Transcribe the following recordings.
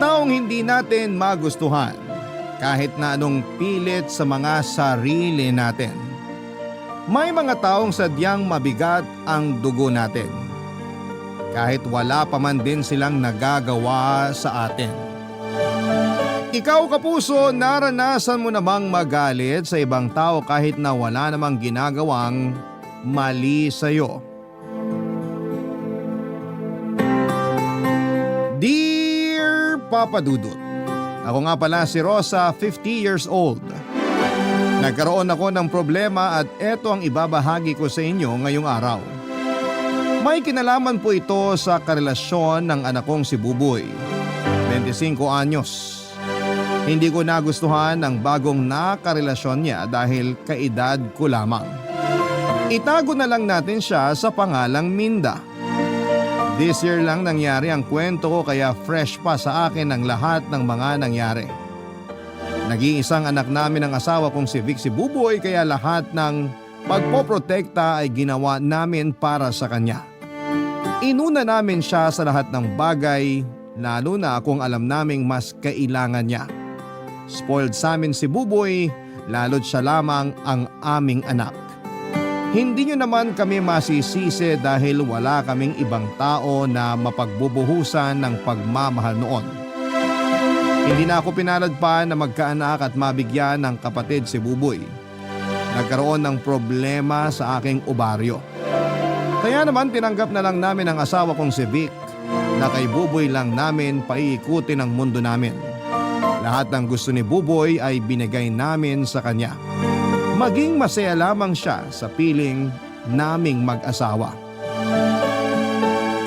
taong hindi natin magustuhan kahit na anong pilit sa mga sarili natin. May mga taong sadyang mabigat ang dugo natin kahit wala pa man din silang nagagawa sa atin. Ikaw kapuso, naranasan mo na bang magalit sa ibang tao kahit na wala namang ginagawang mali sa'yo? Dear Papa Dudut, ako nga pala si Rosa, 50 years old. Nagkaroon ako ng problema at eto ang ibabahagi ko sa inyo ngayong araw. May kinalaman po ito sa karelasyon ng anak kong si Buboy, 25 anyos. Hindi ko nagustuhan ang bagong nakarelasyon niya dahil kaedad ko lamang. Itago na lang natin siya sa pangalang Minda. This year lang nangyari ang kwento ko kaya fresh pa sa akin ang lahat ng mga nangyari. Nag-iisang anak namin ang asawa kong si Vic si Buboy kaya lahat ng pagpoprotekta ay ginawa namin para sa kanya. Inuna namin siya sa lahat ng bagay lalo na kung alam naming mas kailangan niya. Spoiled sa amin si Buboy, lalo't siya lamang ang aming anak. Hindi nyo naman kami masisisi dahil wala kaming ibang tao na mapagbubuhusan ng pagmamahal noon. Hindi na ako pinalad pa na magkaanak at mabigyan ng kapatid si Buboy. Nagkaroon ng problema sa aking obaryo. Kaya naman tinanggap na lang namin ang asawa kong si Vic na kay Buboy lang namin paiikutin ang mundo namin. Lahat ng gusto ni Buboy ay binigay namin sa kanya. Maging masaya lamang siya sa piling naming mag-asawa.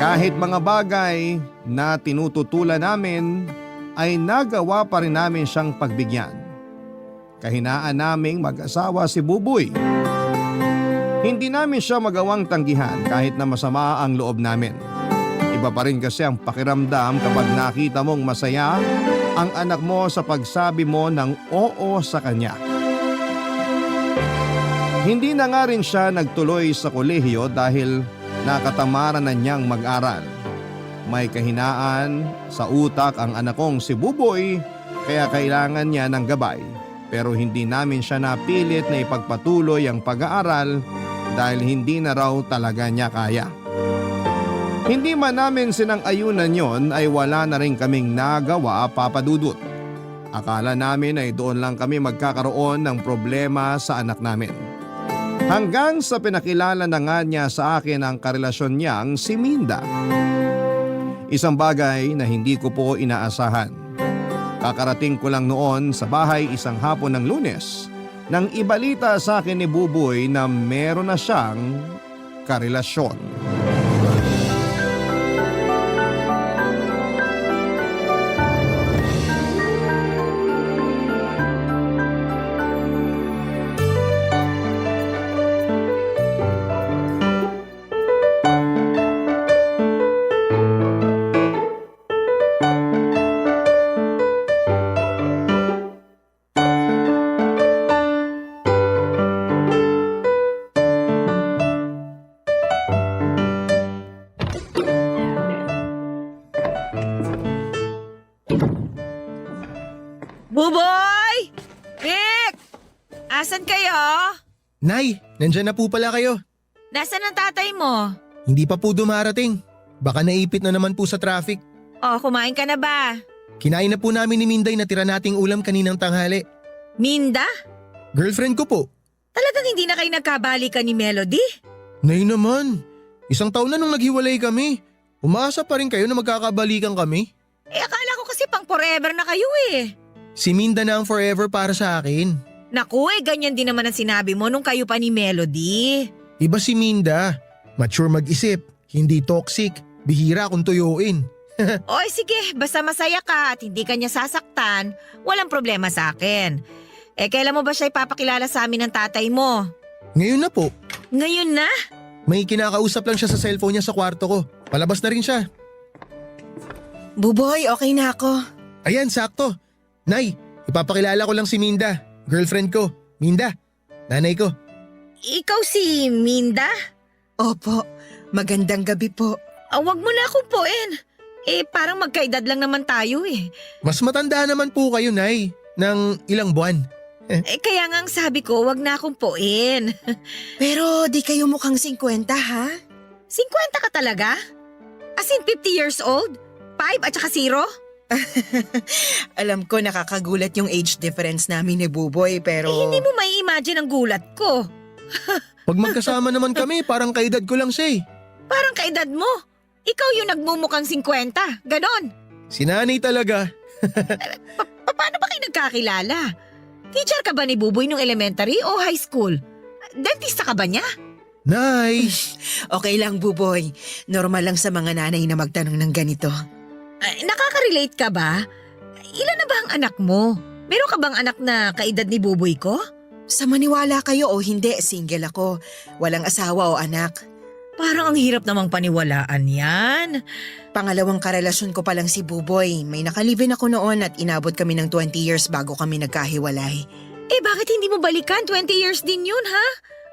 Kahit mga bagay na tinututulan namin ay nagawa pa rin namin siyang pagbigyan. Kahinaan naming mag-asawa si Buboy. Hindi namin siya magawang tanggihan kahit na masama ang loob namin. Iba pa rin kasi ang pakiramdam kapag nakita mong masaya ang anak mo sa pagsabi mo ng oo sa kanya. Hindi na nga rin siya nagtuloy sa kolehiyo dahil nakatamaran na niyang mag-aral. May kahinaan sa utak ang anak kong si Buboy kaya kailangan niya ng gabay. Pero hindi namin siya napilit na ipagpatuloy ang pag-aaral dahil hindi na raw talaga niya kaya. Hindi man namin sinang-ayunan yon ay wala na rin kaming nagawa, Papa Dudut. Akala namin ay doon lang kami magkakaroon ng problema sa anak namin. Hanggang sa pinakilala na nga niya sa akin ang karelasyon niyang si Minda. Isang bagay na hindi ko po inaasahan. Kakarating ko lang noon sa bahay isang hapon ng Lunes nang ibalita sa akin ni Buboy na meron na siyang karelasyon. Buboy! Vic! Asan kayo? Nay, nandyan na po pala kayo. Nasaan ang tatay mo? Hindi pa po dumarating. Baka naipit na naman po sa traffic. Oh, kumain ka na ba? Kinain na po namin ni Minday na tira nating ulam kaninang tanghali. Minda? Girlfriend ko po. Talagang hindi na kayo nagkabalikan ni Melody? Nay naman, isang taon na nung naghiwalay kami. Umaasa pa rin kayo na magkakabalikan kami. Akala ko kasi pang forever na kayo eh. Si Minda na ang forever para sa akin. Naku ganyan din naman ang sinabi mo nung kayo pa ni Melody. Iba si Minda. Mature mag-isip, hindi toxic, bihira kung tuyuin. Oy sige, basta masaya ka at hindi ka niya sasaktan, walang problema sa akin. Kailan mo ba siya ipapakilala sa amin ng tatay mo? Ngayon na po. Ngayon na? May kinakausap lang siya sa cellphone niya sa kwarto ko. Palabas na rin siya. Buboy, okay na ako. Ayan, sakto. Nay, ipapakilala ko lang si Minda. Girlfriend ko. Minda, nanay ko. Ikaw si Minda? Opo, magandang gabi po. Wag mo na akong puin. Parang magkaedad lang naman tayo eh. Mas matanda naman po kayo, Nay, ng ilang buwan. Kaya nga ang sabi ko, wag na akong puin. Pero di kayo mukhang 50 ha? 50 ka talaga? As in 50 years old? 5 at saka 0? Alam ko nakakagulat yung age difference namin ni Buboy pero… Hindi mo may imagine ang gulat ko. Pag magkasama naman kami, parang kaedad ko lang siya eh. Parang kaedad mo. Ikaw yung nagmumukhang 50. Ganon. Si Nanay talaga. Paano ba kayo nagkakilala? Teacher ka ba ni Buboy nung elementary o high school? Dentista ka ba niya? Nay! Okay lang Buboy, normal lang sa mga nanay na magtanong ng ganito. Nakaka-relate ka ba? Ilan na ba ang anak mo? Meron ka bang anak na kaedad ni Buboy ko? Sa maniwala kayo o hindi, single ako. Walang asawa o anak. Parang ang hirap namang paniwalaan yan. Pangalawang karelasyon ko pa lang si Buboy. May nakalibin ako noon at inabot kami ng 20 years bago kami nagkahiwalay. Bakit hindi mo balikan? 20 years din yun, ha?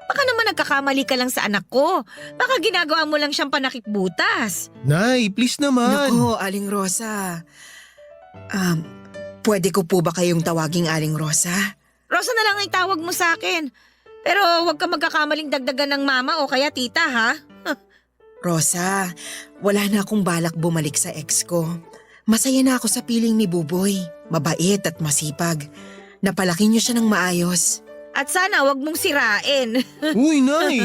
Baka naman nagkakamali ka lang sa anak ko. Baka ginagawa mo lang siyang panakipbutas. Nay, please naman. Naku, Aling Rosa. Pwede ko po ba kayong tawaging Aling Rosa? Rosa na lang ay tawag mo sa akin. Pero huwag ka magkakamaling dagdagan ng mama o kaya tita, ha? Rosa, wala na akong balak bumalik sa ex ko. Masaya na ako sa piling ni Buboy. Mabait at masipag. Napalaki niyo siya ng maayos. At sana huwag mong sirain. Uy, Nay!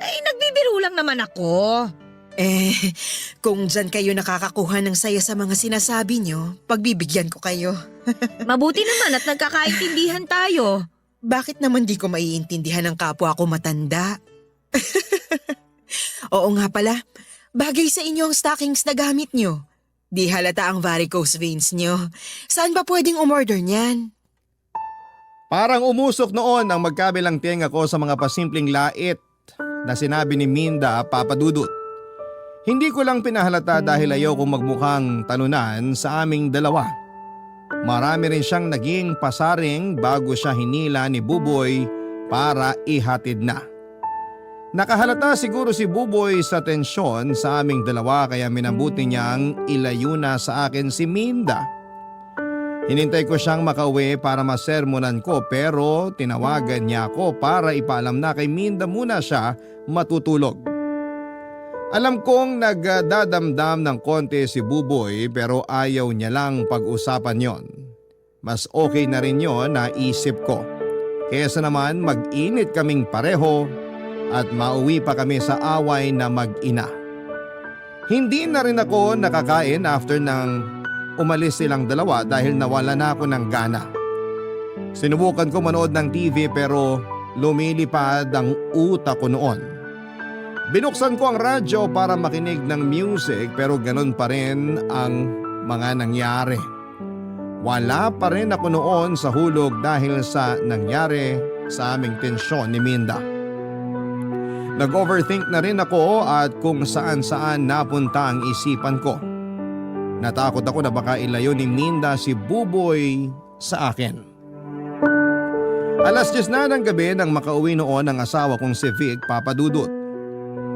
Nagbibiro lang naman ako. Kung dyan kayo nakakakuha ng saya sa mga sinasabi niyo, pagbibigyan ko kayo. Mabuti naman at nagkakaintindihan tayo. Bakit naman di ko maiintindihan ng kapwa ko matanda? Oo nga pala, bagay sa inyo ang stockings na gamit niyo. Di halata ang varicose veins niyo. Saan ba pwedeng umorder niyan? Parang umusok noon ang magkabilang tenga ko sa mga pasimpleng lait na sinabi ni Minda, Papa Dudut. Hindi ko lang pinahalata dahil ayaw kong magmukhang talunan sa aming dalawa. Marami rin siyang naging pasaring bago siya hinila ni Buboy para ihatid na. Nakahalata siguro si Buboy sa tensyon sa aming dalawa kaya minabuti niyang ilayo na sa akin si Minda. Hinintay ko siyang makauwi para masermonan ko pero tinawagan niya ako para ipaalam na kay Minda muna siya matutulog. Alam kong nagdadamdam ng konti si Buboy pero ayaw niya lang pag-usapan yon. Mas okay na rin yon na isip ko. Kesa naman mag-init kaming pareho at mauwi pa kami sa away na mag-ina. Hindi na rin ako nakakain after ng umalis silang dalawa dahil nawala na ako ng gana. Sinubukan ko manood ng TV pero lumilipad ang utak ko noon. Binuksan ko ang radyo para makinig ng music pero ganun pa rin ang mga nangyari. Wala pa rin ako noon sa hulog dahil sa nangyari sa aming tensyon ni Minda. Nag-overthink na rin ako at kung saan-saan napunta ang isipan ko. Natakot ako na baka ilayo ni Minda si Buboy sa akin. Alas 10 na ng gabi nang makauwi noon ang asawa kong si Vic, Papa Dudut.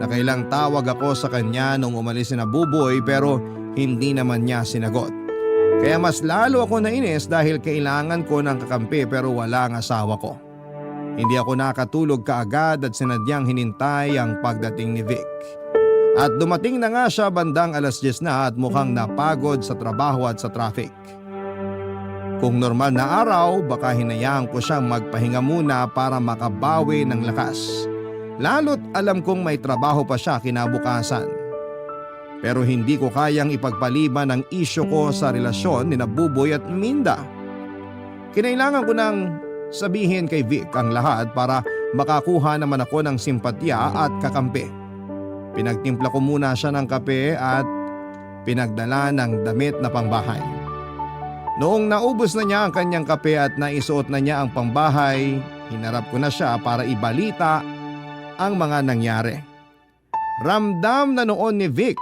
Nakailang tawag ako sa kanya nung umalis na Buboy pero hindi naman niya sinagot. Kaya mas lalo ako nainis dahil kailangan ko ng kakampi pero wala ang asawa ko. Hindi ako nakatulog kaagad at sinadyang hinintay ang pagdating ni Vic. At dumating na nga siya bandang alas 10 na at mukhang napagod sa trabaho at sa traffic. Kung normal na araw, baka hinayaan ko siyang magpahinga muna para makabawi ng lakas. Lalo't alam kong may trabaho pa siya kinabukasan. Pero hindi ko kayang ipagpaliban ang isyu ko sa relasyon ni Buboy at Minda. Kinailangan ko nang sabihin kay Vic ang lahat para makakuha naman ako ng simpatya at kakampi. Pinagtimpla ko muna siya ng kape at pinagdala ng damit na pangbahay. Noong naubos na niya ang kanyang kape at naisuot na niya ang pangbahay, hinarap ko na siya para ibalita ang mga nangyari. Ramdam na noon ni Vic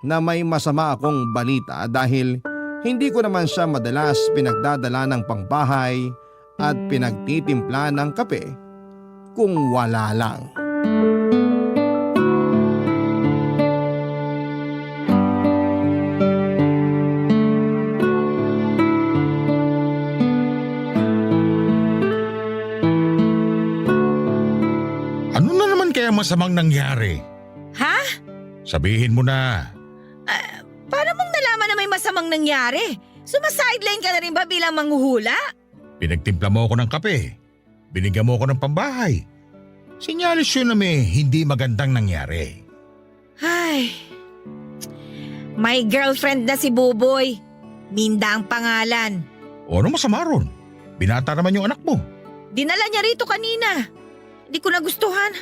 na may masama akong balita dahil hindi ko naman siya madalas pinagdadala ng pangbahay at pinagtitimpla ng kape kung wala lang. masamang nangyari? Ha? Sabihin mo na. Paano mong nalaman na may masamang nangyari? Sumasideline ka na rin ba bilang manghuhula? Pinagtimpla mo ako ng kape. Binigyan mo ako ng pambahay. Sinyalis yun na may hindi magandang nangyari. Ay, may girlfriend na si Buboy. Minda ang pangalan. O ano masama ron? Binata naman yung anak mo. Dinala niya rito kanina. Hindi ko nagustuhan.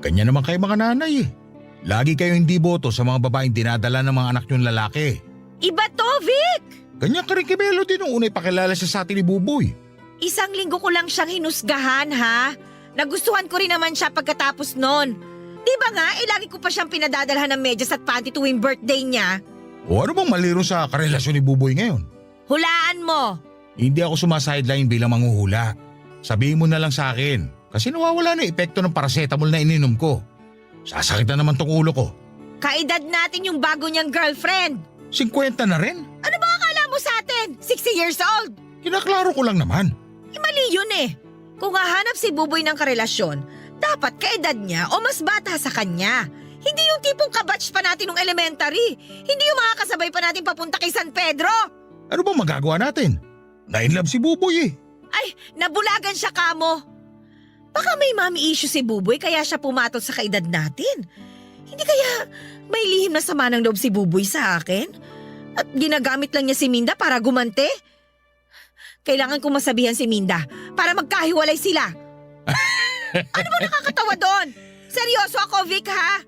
Ganyan naman kayo mga nanay eh. Lagi kayo hindi boto sa mga babaeng dinadala ng mga anak niyong lalaki. Iba to, Vic! Ganyan ka rin kay Belo din nung unay pakilala siya sa atin ni Buboy. Isang linggo ko lang siyang hinusgahan, ha? Nagustuhan ko rin naman siya pagkatapos nun. Di ba nga, lagi ko pa siyang pinadadalhan ng medyas at panty tuwing birthday niya. O ano bang maliro sa karelasyon ni Buboy ngayon? Hulaan mo! Hindi ako sumasideline bilang manghuhula. Sabihin mo na lang sa akin kasi nawawala na epekto ng paracetamol na ininom ko. Sasakit na naman tong ulo ko. Kaedad natin yung bago niyang girlfriend. 50 na rin? Ano ba akala mo sa atin? 60 years old? Kinaklaro ko lang naman. Mali yun eh. Kung hahanap si Buboy ng karelasyon, dapat kaedad niya o mas bata sa kanya. Hindi yung tipong kabatch pa natin nung elementary. Hindi yung mga kasabay pa natin papunta kay San Pedro. Ano bang magagawa natin? Na-inlove si Buboy eh. Ay, nabulagan siya kamo. Baka may mommy issue si Buboy kaya siya pumatol sa kaedad natin. Hindi kaya may lihim na sama ng loob si Buboy sa akin? At ginagamit lang niya si Minda para gumante? Kailangan kong masabihan si Minda para magkahiwalay sila. Ano ba nakakatawa doon? Seryoso ako, Vic, ha?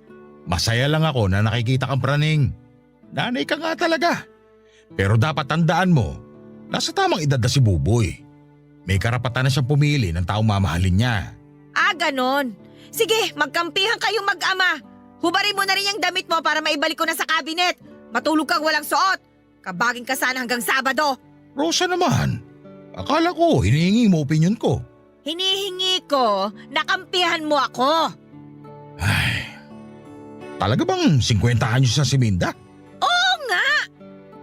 Masaya lang ako na nakikita kang praning. Nanay ka nga talaga. Pero dapat tandaan mo, nasa tamang edad na si Buboy. May karapatan na siyang pumili ng taong mamahalin niya. Ah, ganon. Sige, magkampihan kayong mag-ama. Hubarin mo na rin yung damit mo para maibalik ko na sa cabinet. Matulog kang walang suot. Kabaging ka sana hanggang Sabado. Rosa naman, akala ko hinihingi mo opinion ko. Hinihingi ko, nakampihan mo ako. Ay, talaga bang 50 anyos na si Minda? Oo nga.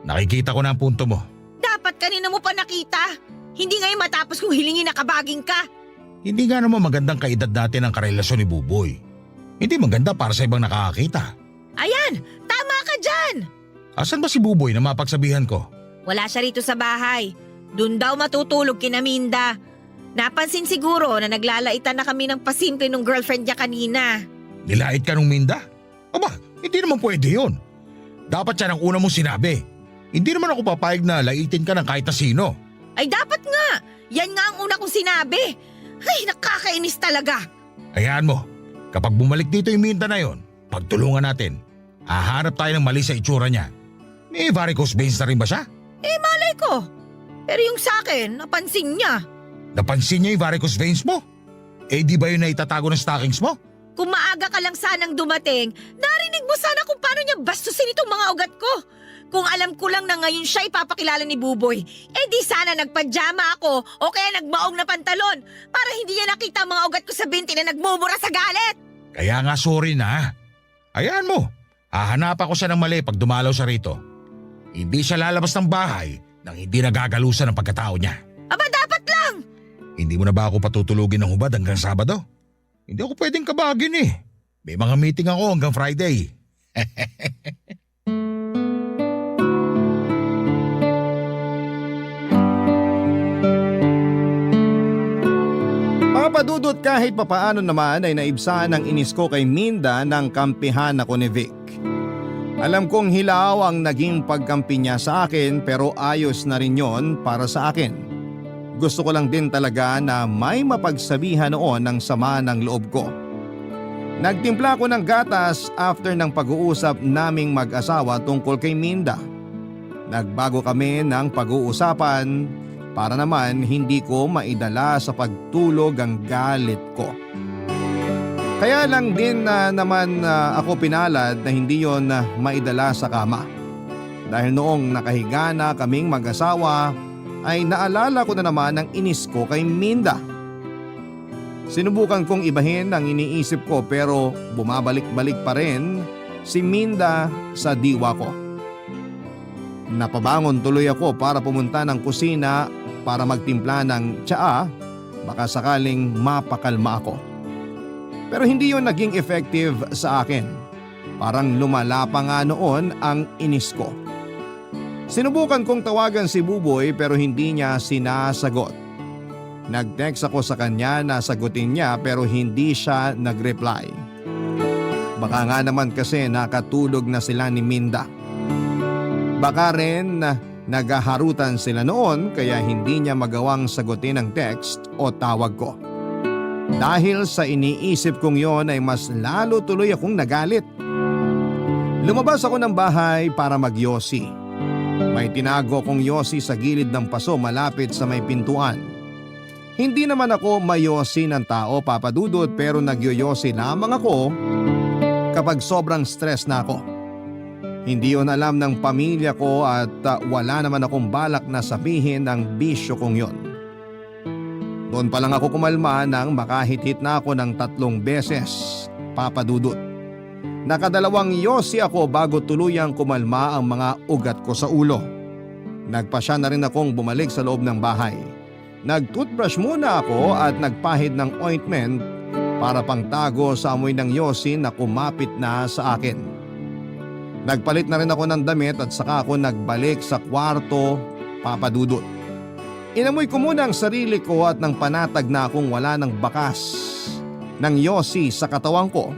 Nakikita ko na ang punto mo. Dapat kanina mo pa nakita. Hindi ngayon matapos kung hilingin na kabaging ka. Hindi nga naman magandang kaedad natin ang karelasyon ni Buboy. Hindi maganda para sa ibang nakakakita. Ayan, tama ka dyan. Asan ba si Buboy na mapagsabihan ko? Wala siya rito sa bahay. Doon daw matutulog kina Minda. Napansin siguro na naglalaitan na kami ng pasimple ng girlfriend niya kanina. Nilait ka nung Minda? Aba, hindi naman pwede yun. Dapat siya ang una mong sinabi. Hindi naman ako papayag na laitin ka ng kahit na sino. Ay dapat nga. Yan nga ang una kong sinabi. Ay, nakakainis talaga. Hayaan mo, kapag bumalik dito yung Minda na yon, pagtulungan natin. Hahanap tayo ng mali sa itsura niya. May varicose veins na rin ba siya? Malay ko. Pero yung sa akin, napansin niya. Napansin niya yung varicose veins mo? Eh di ba yun na itatago ng stockings mo? Kung maaga ka lang sanang dumating, narinig mo sana kung paano niya bastusin itong mga ugat ko. Kung alam ko lang na ngayon siya ipapakilala ni Buboy, di sana nagpajama ako o kaya nagmaong na pantalon para hindi niya nakita ang mga ugat ko sa binti na nagmumura sa galit. Kaya nga sorry na. Hayaan mo, hahanapan ko siya ng mali pag dumalaw siya rito. Hindi siya lalabas ng bahay nang hindi nagagalusan ng pagkatao niya. Aba dapat lang! Hindi mo na ba ako patutulugin ng hubad hanggang Sabado? Hindi ako pwedeng kabagin eh. May mga meeting ako hanggang Friday. Papadudot kahit papaano naman ay naibsan ang inis ko kay Minda ng kampihan ako ni Vic. Alam kong hilaw ang naging pagkampi niya sa akin pero ayos na rin yon para sa akin. Gusto ko lang din talaga na may mapagsabihan noon ng sama ng loob ko. Nagtimpla ko ng gatas after ng pag-uusap naming mag-asawa tungkol kay Minda. Nagbago kami ng pag-uusapan para naman hindi ko maidala sa pagtulog ang galit ko. Kaya lang din naman ako pinalad na hindi yon maidala sa kama. Dahil noong nakahiga na kaming mag-asawa ay naalala ko na naman ang inis ko kay Minda. Sinubukan kong ibahin ang iniisip ko pero bumabalik-balik pa rin si Minda sa diwa ko. Napabangon tuloy ako para pumunta ng kusina para magtimpla ng tsaa, baka sakaling mapakalma ako. Pero hindi yun naging effective sa akin. Parang lumala pa nga noon ang inis ko. Sinubukan kong tawagan si Buboy pero hindi niya sinasagot. Nag-text ako sa kanya na sagutin niya pero hindi siya nag-reply. Baka nga naman kasi nakatulog na sila ni Minda. Baka rin naghaharutan sila noon kaya hindi niya magawang sagutin ang text o tawag ko. Dahil sa iniisip kong yon ay mas lalo tuloy akong nagalit. Lumabas ako ng bahay para magyosi. May tinago kong yosi sa gilid ng paso malapit sa may pintuan. Hindi naman ako mayosi ng tao, Papa Dudut, pero nagyoyosi lamang ako kapag sobrang stress na ako. Hindi yun alam ng pamilya ko at wala naman akong balak na sabihin ang bisyo kong yon. Doon pa lang ako kumalma nang makahit-hit na ako ng 3 beses, Papa Dudut. Nakadalawang yosi ako bago tuluyang kumalma ang mga ugat ko sa ulo. Nagpasya na rin akong bumalik sa loob ng bahay. Nag-toothbrush muna ako at nagpahid ng ointment para pangtago sa amoy ng yosi na kumapit na sa akin. Nagpalit na rin ako ng damit at saka ako nagbalik sa kwarto, Papa Dudut. Inamoy ko muna ang sarili ko at nang panatag na akong wala ng bakas ng yosi sa katawan ko,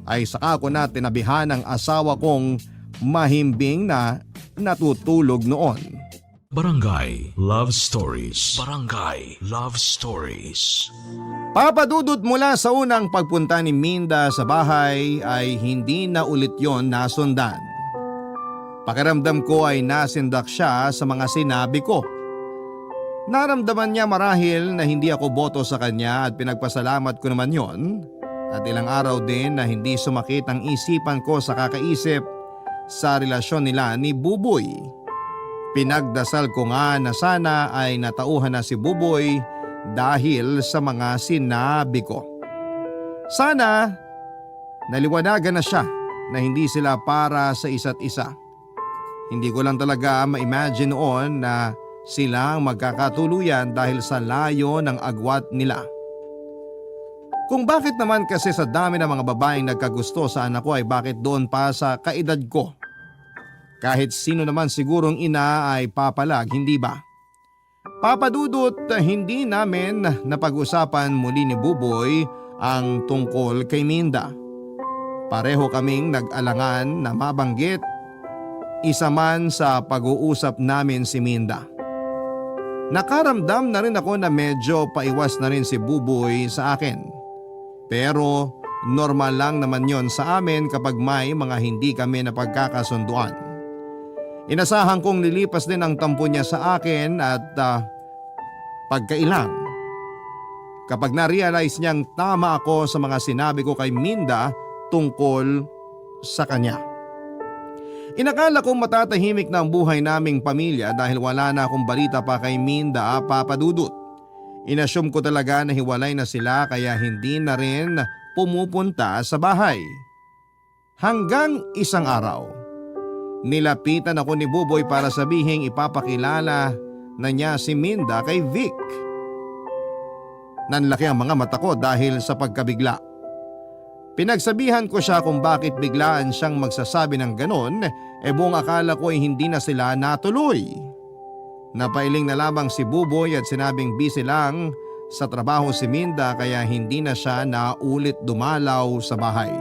ay saka ko na tinabihan ang asawa kong mahimbing na natutulog noon. Barangay Love Stories. Barangay Love Stories. Papa Dudut, mula sa unang pagpunta ni Minda sa bahay ay hindi na ulit yon nasundan. Pakiramdam ko ay nasindak siya sa mga sinabi ko. Naramdaman niya marahil na hindi ako boto sa kanya at pinagpasalamat ko naman yon. At ilang araw din na hindi sumakit ang isipan ko sa kakaisip sa relasyon nila ni Buboy. Pinagdasal ko nga na sana ay natauhan na si Buboy dahil sa mga sinabi ko. Sana naliwanagan na siya na hindi sila para sa isa't isa. Hindi ko lang talaga ma-imagine noon na sila ang magkakatuluyan dahil sa layo ng agwat nila. Kung bakit naman kasi sa dami ng mga babaeng nagkagusto sa anak ko ay bakit doon pa sa kaedad ko? Kahit sino naman sigurong ina ay papalag, hindi ba? Papa Dudut, hindi namin napag-usapan muli ni Buboy ang tungkol kay Minda. Pareho kaming nag-alangan na mabanggit isa man sa pag-uusap namin si Minda. Nakaramdam na rin ako na medyo paiwas na rin si Buboy sa akin. Pero normal lang naman yon sa amin kapag may mga hindi kami napagkakasunduan. Inasahan kong lilipas din ang tampo niya sa akin at pagkailang. Kapag na-realize niyang tama ako sa mga sinabi ko kay Minda tungkol sa kanya. Inakala kong matatahimik na ang buhay naming pamilya dahil wala na akong balita pa kay Minda, Papa Dudut. Inassume ko talaga na hiwalay na sila kaya hindi na rin pumupunta sa bahay. Hanggang isang araw, nilapitan ako ni Buboy para sabihing ipapakilala na niya si Minda kay Vic. Nanlaki ang mga mata ko dahil sa pagkabigla. Pinagsabihan ko siya kung bakit biglaan siyang magsasabi ng ganon, buong akala ko ay hindi na sila natuloy. Napailing na lamang si Buboy at sinabing busy lang sa trabaho si Minda kaya hindi na siya naulit dumalaw sa bahay.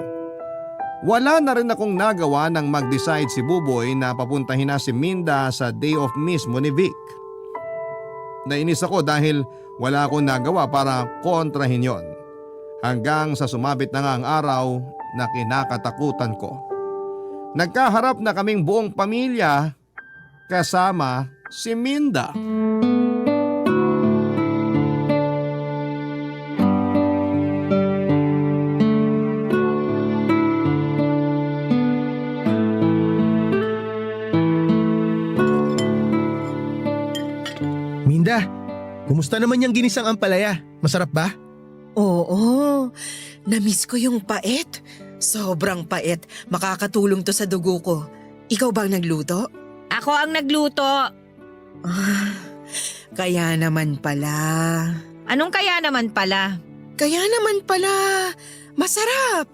Wala na rin akong nagawa nang mag-decide si Buboy na papuntahin na si Minda sa day off mismo ni Vic. Nainis ako dahil wala akong nagawa para kontrahin yon. Hanggang sa sumabit na nga ang araw na kinakatakutan ko. Nagkaharap na kaming buong pamilya kasama si Minda. Minda, kumusta naman yung ginisang ampalaya? Masarap ba? Oo, namiss ko yung pait. Sobrang pait. Makakatulong to sa dugo ko. Ikaw ba ang nagluto? Ako ang nagluto. Ah, kaya naman pala. Anong kaya naman pala? Kaya naman pala. Masarap!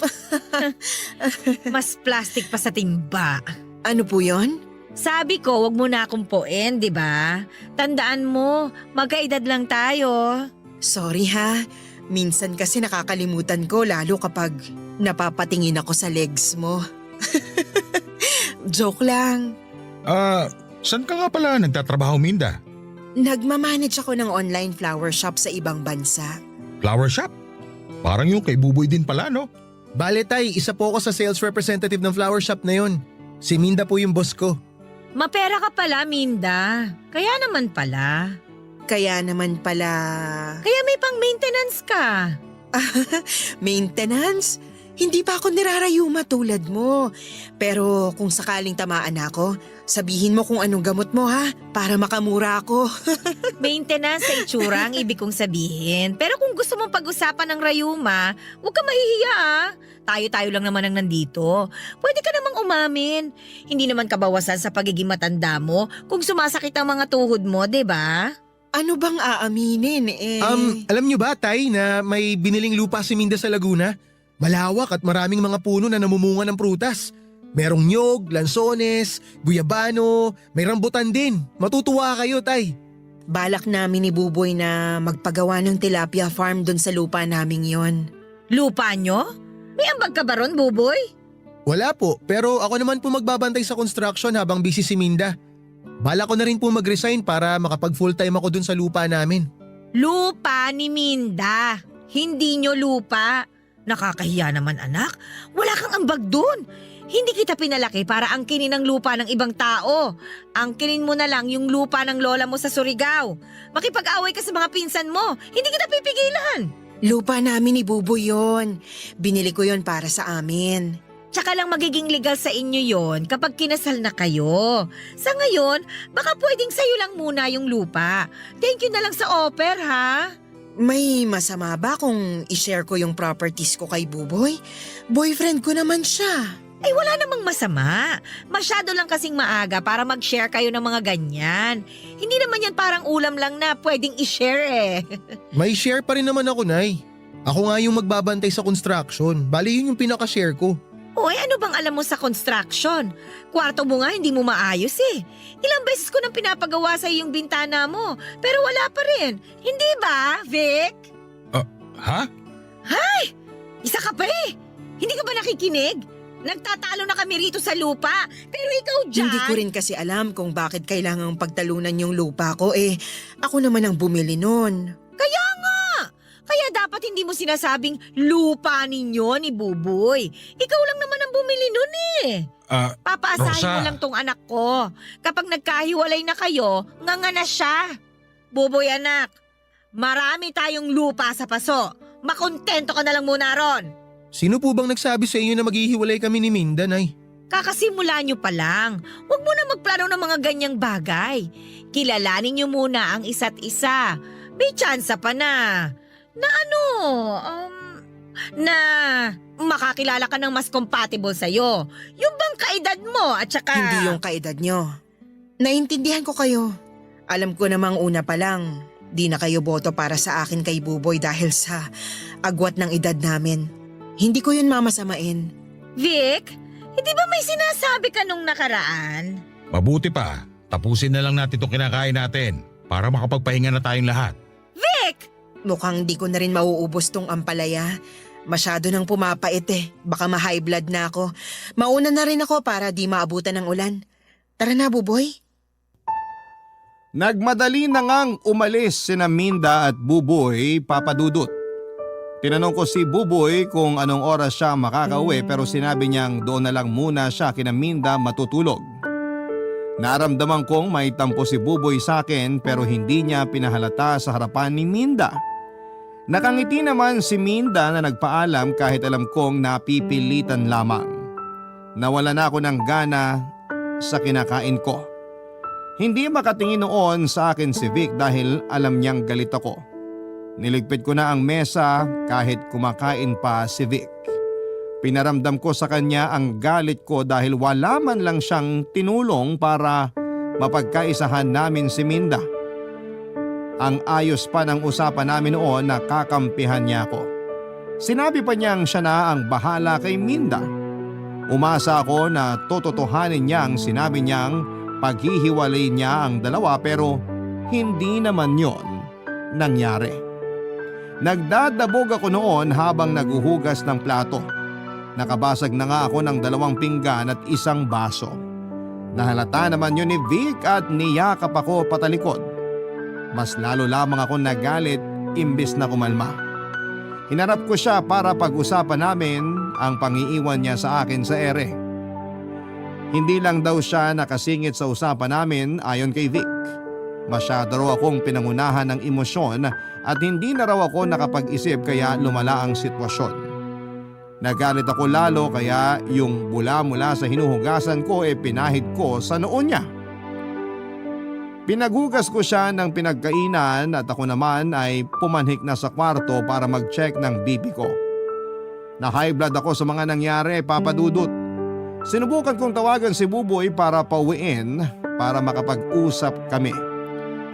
Mas plastic pa sa timba. Ano po yon? Sabi ko, wag mo na akong puin, di ba? Tandaan mo, magkaedad lang tayo. Sorry ha. Minsan kasi nakakalimutan ko lalo kapag napapatingin ako sa legs mo. Joke lang. Saan ka nga pala nagtatrabaho, Minda? Nagmamanage ako ng online flower shop sa ibang bansa. Flower shop? Parang yung kay Buboy din pala, no? Bale tay, isa po ako sa sales representative ng flower shop na yun. Si Minda po yung boss ko. Mapera ka pala, Minda. Kaya naman pala. Kaya naman pala… Kaya may pang-maintenance ka. Maintenance? Hindi pa ako nirarayuma tulad mo. Pero kung sakaling tamaan ako, sabihin mo kung anong gamot mo ha, para makamura ako. Maintenance sa itsura ang ibig kong sabihin. Pero kung gusto mong pag-usapan ng rayuma, huwag ka mahihiya ah. Tayo-tayo lang naman ang nandito. Pwede ka namang umamin. Hindi naman kabawasan sa pagiging matanda mo kung sumasakit ang mga tuhod mo, 'di ba? Ano bang aaminin eh? Alam nyo ba tay na may biniling lupa si Minda sa Laguna? Malawak at maraming mga puno na namumunga ng prutas. Merong nyog, lansones, guyabano, may rambutan din. Matutuwa kayo tay. Balak namin ni Buboy na magpagawa ng tilapia farm doon sa lupa naming yon. Lupa nyo? May ambag ka ba ron, Buboy? Wala po, pero ako naman po magbabantay sa construction habang busy si Minda. Bala ko na rin po mag-resign para makapag full time ako dun sa lupa namin. Lupa ni Minda. Hindi nyo lupa. Nakakahiya naman anak. Wala kang ambag dun. Hindi kita pinalaki para angkinin ang lupa ng ibang tao. Angkinin mo na lang yung lupa ng lola mo sa Surigao. Makipag-away ka sa mga pinsan mo. Hindi kita pipigilan. Lupa namin ni Buboy yon. Binili ko yon para sa amin. Tsaka lang magiging legal sa inyo yon kapag kinasal na kayo. Sa ngayon, baka pwedeng sa'yo lang muna yung lupa. Thank you na lang sa offer, ha? May masama ba kung i-share ko yung properties ko kay Buboy? Boyfriend ko naman siya. Ay wala namang masama. Masyado lang kasing maaga para mag-share kayo ng mga ganyan. Hindi naman yan parang ulam lang na pwedeng i-share eh. May share pa rin naman ako, Nay. Ako nga yung magbabantay sa construction. Bali yun yung pinaka-share ko. Uy, ano bang alam mo sa construction? Kwarto mo nga hindi mo maayos eh. Ilang beses ko nang pinapagawa sa yung bintana mo, pero wala pa rin. Hindi ba, Vic? Ha? Isa ka pa eh. Hindi ka ba nakikinig? Nagtatalo na kami rito sa lupa, pero ikaw dyan… Hindi ko rin kasi alam kung bakit kailangang pagtalunan yung lupa ko eh. Ako naman ang bumili nun. Kaya nga! Kaya dapat hindi mo sinasabing lupa ninyo ni Buboy. Ikaw lang naman ang bumili nun eh. Papaasahin Rosa. mo lang tong anak ko. Kapag nagkahiwalay na kayo, nga na siya. Buboy anak, marami tayong lupa sa paso. Makontento ka na lang muna ron. Sino po bang nagsabi sa inyo na maghihiwalay kami ni Minda, Nay? Kakasimula nyo pa lang. Huwag mo na magplano ng mga ganyang bagay. Kilalanin nyo muna ang isa't isa. May tsansa pa na. Na makakilala ka ng mas compatible sa'yo. Yung bang kaedad mo at saka… Hindi yung kaedad nyo. Naintindihan ko kayo. Alam ko namang una pa lang, di na kayo boto para sa akin kay Buboy dahil sa agwat ng edad namin. Hindi ko yun mamasamain. Vic, hindi ba may sinasabi ka nung nakaraan? Mabuti pa, tapusin na lang natin itong kinakain natin para makapagpahinga na tayong lahat. Vic! Mukhang di ko na rin mauubos tong ampalaya. Masyado nang pumapait eh. Baka ma-high blood na ako. Mauna na rin ako para di maabutan ng ulan. Tara na, Buboy. Nagmadali na ngang umalis sina Minda at Buboy, Papa Dudut. Tinanong ko si Buboy kung anong oras siya makakauwi pero sinabi niyang doon na lang muna siya kina Minda matutulog. Naramdaman kong may tampo si Buboy sa akin pero hindi niya pinahalata sa harapan ni Minda. Nakangiti naman si Minda na nagpaalam kahit alam kong napipilitan lamang. Nawala na ako ng gana sa kinakain ko. Hindi makatingin noon sa akin si Vic dahil alam niyang galit ako. Niligpit ko na ang mesa kahit kumakain pa si Vic. Pinaramdam ko sa kanya ang galit ko dahil wala man lang siyang tinulong para mapagkaisahan namin si Minda. Ang ayos pa ng usapan namin noon na kakampihan niya ako. Sinabi pa niyang siya na ang bahala kay Minda. Umasa ako na tototohanin niya ang sinabi niyang paghihiwalay niya ang dalawa pero hindi naman yon nangyari. Nagdadabog ako noon habang naguhugas ng plato. Nakabasag na nga ako ng 2 pinggan at 1 baso. Nahalata naman yun ni Vic at niyakap ako patalikod. Mas lalo lamang ako nagalit imbis na kumalma. Hinarap ko siya para pag-usapan namin ang pangiiwan niya sa akin sa ere. Hindi lang daw siya nakasingit sa usapan namin ayon kay Vic. Masyado raw akong pinangunahan ng emosyon at hindi na raw ako nakapag-isip kaya lumala ang sitwasyon. Nagalit ako lalo kaya yung bula mula sa hinuhugasan ko pinahid ko sa noo niya. Pinagugas ko siya ng pinagkainan at ako naman ay pumanhik na sa kwarto para mag-check ng BP ko. Na-high blood ako sa mga nangyari, Papa Dudut. Sinubukan kong tawagan si Buboy para pauwiin para makapag-usap kami.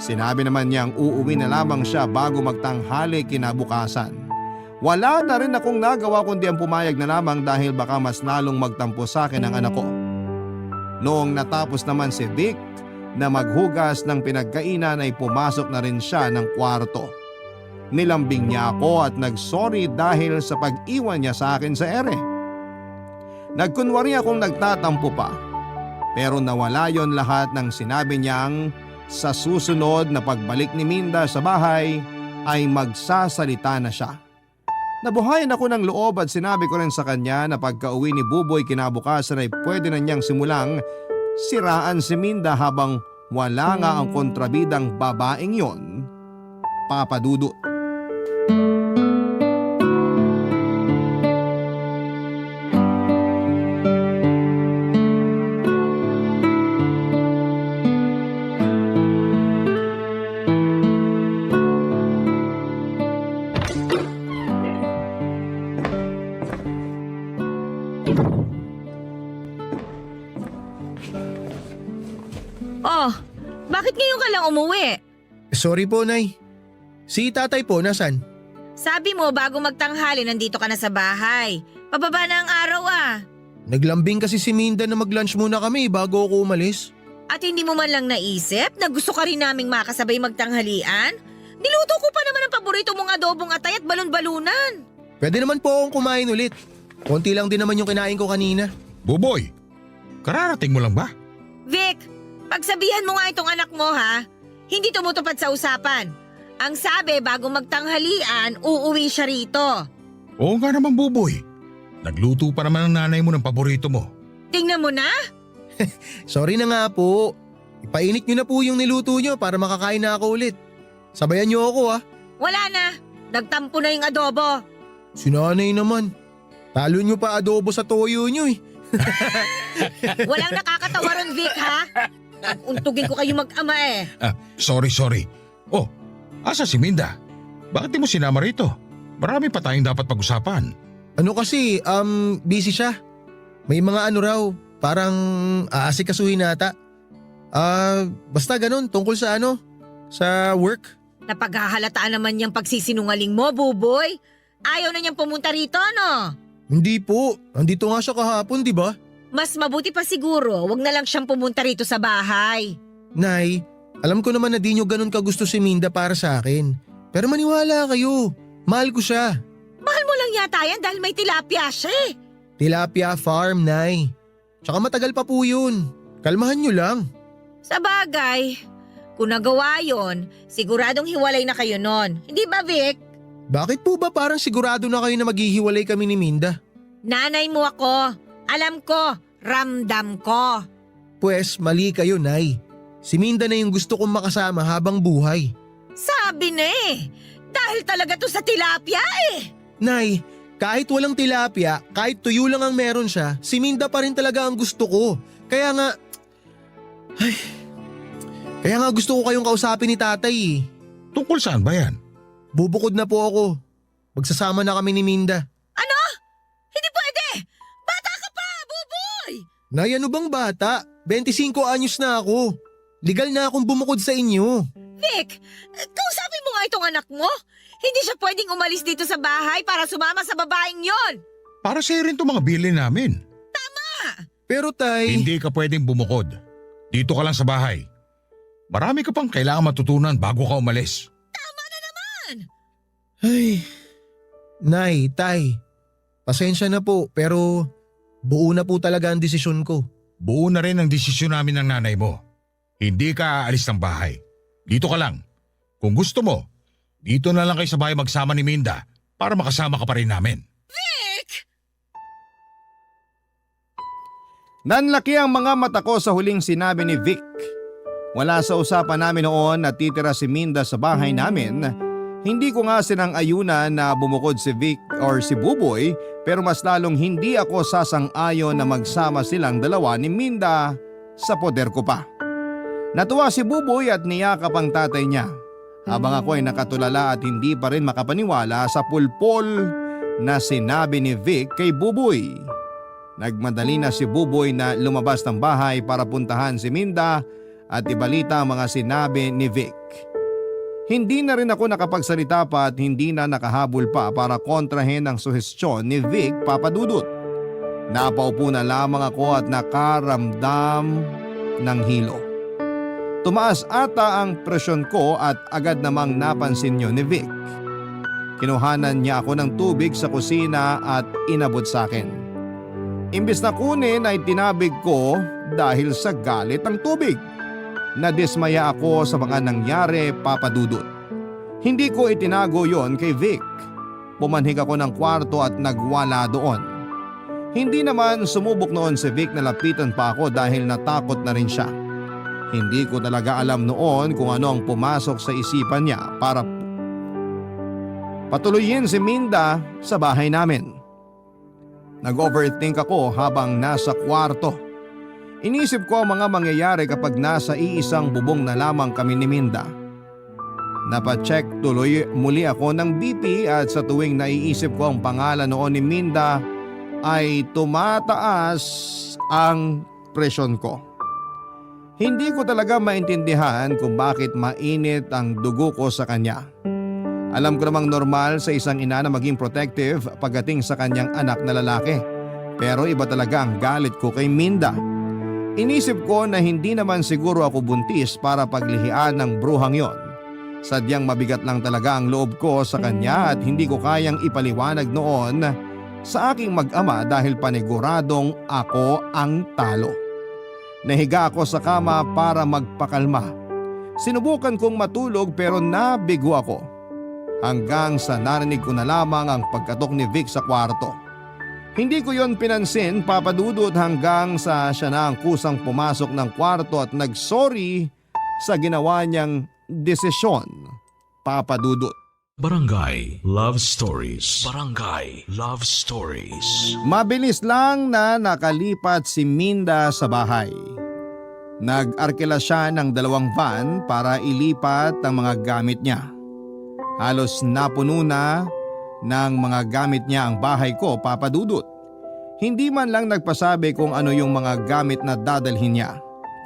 Sinabi naman niyang uuwi na lamang siya bago magtanghali kinabukasan. Wala na rin akong nagawa kundi ang pumayag na lamang dahil baka mas lalong magtampo sa akin ang anak ko. Noong natapos naman si Vic na maghugas ng pinagkainan ay pumasok na rin siya ng kwarto. Nilambing niya ako at nagsorry dahil sa pag-iwan niya sa akin sa ere. Nagkunwari akong nagtatampo pa pero nawala yon lahat ng sinabi niyang sa susunod na pagbalik ni Minda sa bahay ay magsasalita na siya. Nabuhayan ako ng loob at sinabi ko rin sa kanya na pagka-uwi ni Buboy kinabukasan ay pwede na niyang simulang siraan si Minda habang wala nga ang kontrabidang babaeng yon, Papa Dudut. Oh, bakit ngayon ka lang umuwi? Sorry po, Nay. Si tatay po, nasan? Sabi mo bago magtanghali nandito ka na sa bahay. Pababa na ang araw ah. Naglambing kasi si Minda na mag-lunch muna kami bago ako umalis. At hindi mo man lang naisip na gusto ka rin naming makasabay magtanghalian? Niluto ko pa naman ang paborito mong adobong atay at balon-balunan. Pwede naman po akong kumain ulit. Konti lang din naman yung kinain ko kanina. Buboy, kararating mo lang ba? Vic, pagsabihan mo nga itong anak mo ha. Hindi tumutupad sa usapan. Ang sabi bago magtanghalian, uuwi siya rito. Oo nga naman, Buboy. Nagluto pa naman ang nanay mo ng paborito mo. Tingnan mo na. Sorry na nga po. Ipainit nyo na po yung niluto nyo para makakain na ako ulit. Sabayan nyo ako ah. Wala na. Nagtampo na yung adobo. Si nanay naman. Talo nyo pa adobo sa toyo nyo eh. Walang nakakatawa ron, Vic ha. Untugin ko kayo mag-ama eh. Sorry. Oh, asa si Minda? Bakit di mo sinama rito? Marami pa tayong dapat pag-usapan. Ano kasi, busy siya. May mga ano raw, parang aasikasuhin nata. Basta ganun, tungkol sa sa work. Napaghahalataan naman niyang pagsisinungaling mo, Buboy. Ayaw na niyang pumunta rito, no? Hindi po, andito nga siya kahapon, di ba? Mas mabuti pa siguro, wag na lang siyang pumunta rito sa bahay. Nay, alam ko naman na di nyo ganun kagusto si Minda para sa akin. Pero maniwala kayo, mahal ko siya. Mahal mo lang yata yan dahil may tilapia siya eh. Tilapia Farm, Nay. Tsaka matagal pa po yun. Kalmahan nyo lang. Sa bagay, kung nagawa yon, siguradong hiwalay na kayo nun. Hindi ba, Vic? Bakit po ba parang sigurado na kayo na maghihiwalay kami ni Minda? Nanay mo ako. Alam ko, ramdam ko. Pwes, mali kayo, Nay. Si Minda na yung gusto kong makasama habang buhay. Sabi na eh. Dahil talaga to sa tilapia eh. Nay, kahit walang tilapia, kahit tuyo lang ang meron siya, si Minda pa rin talaga ang gusto ko. Kaya nga gusto ko kayong kausapin ni tatay eh. Tungkol saan ba yan? Bubukod na po ako. Magsasama na kami ni Minda. Ano? Hindi pwede! Bata ka pa, Buboy! Nay, ano bang bata? 25 anyos na ako. Legal na akong bumukod sa inyo. Vic, kausapin mo nga itong anak mo. Hindi siya pwedeng umalis dito sa bahay para sumama sa babaeng yon. Para sa'yo rin itong mga bilin namin. Pero tay… Hindi ka pwedeng bumukod. Dito ka lang sa bahay. Marami ka pang kailangan matutunan bago ka umalis. Ay… Nay, tay. Pasensya na po pero buo na po talaga ang desisyon ko. Buo na rin ang desisyon namin ng nanay mo. Hindi ka aalis ng bahay. Dito ka lang. Kung gusto mo, dito na lang kayo sa bahay magsama ni Minda para makasama ka pa rin namin. Nanlaki ang mga mata ko sa huling sinabi ni Vic. Wala sa usapan namin noon na titira si Minda sa bahay namin. Hindi ko nga sinang-ayunan na bumukod si Vic or si Buboy, pero mas lalong hindi ako sasang-ayon na magsama silang dalawa ni Minda sa poder ko pa. Natuwa si Buboy at niyakap ang tatay niya, habang ako ay nakatulala at hindi pa rin makapaniwala sa pulpol na sinabi ni Vic kay Buboy. Nagmadali na si Buboy na lumabas ng bahay para puntahan si Minda at ibalita ang mga sinabi ni Vic. Hindi na rin ako nakapagsalita pa at hindi na nakahabol pa para kontrahin ang suhestyon ni Vic Papadudut. Napaupo na lamang ako at nakaramdam ng hilo. Tumaas ata ang presyon ko at agad namang napansin niyo ni Vic. Kinuhanan niya ako ng tubig sa kusina at inabot sa akin. Imbis na kunin ay tinabig ko dahil sa galit ng tubig. Nadismaya ako sa mga nangyari, Papadudut. Hindi ko itinago yon kay Vic. Pumanhig ako ng kwarto at nagwala doon. Hindi naman sumubok noon si Vic na lapitan pa ako dahil natakot na rin siya. Hindi ko talaga alam noon kung ano ang pumasok sa isipan niya para patuloyin si Minda sa bahay namin. Nag-overthink ako habang nasa kwarto. Inisip ko ang mga mangyayari kapag nasa iisang bubong na lamang kami ni Minda. Napacheck tuloy muli ako ng BP at sa tuwing naiisip ko ang pangalan noon ni Minda ay tumataas ang presyon ko. Hindi ko talaga maintindihan kung bakit mainit ang dugo ko sa kanya. Alam ko namang normal sa isang ina na maging protective pagdating sa kanyang anak na lalaki. Pero iba talaga ang galit ko kay Minda. Inisip ko na hindi naman siguro ako buntis para paglihian ng bruhang yon. Sadyang mabigat lang talaga ang loob ko sa kanya at hindi ko kayang ipaliwanag noon sa aking mag-ama dahil paniguradong ako ang talo. Nahiga ako sa kama para magpakalma. Sinubukan kong matulog pero nabigo ako. Hanggang sa narinig ko na lamang ang pagkatok ni Vic sa kwarto. Hindi ko yon pinansin, Papadudut, hanggang sa siya na ang kusang pumasok ng kwarto at nagsorry sa ginawa niyang desisyon, Papadudut. Barangay Love Stories. Barangay Love Stories. Mabilis lang na nakalipat si Minda sa bahay. Nag-arkila siya ng 2 van para ilipat ang mga gamit niya. Halos napuno na ng mga gamit niya ang bahay ko, Papadudut. Hindi man lang nagpasabi kung ano yung mga gamit na dadalhin niya.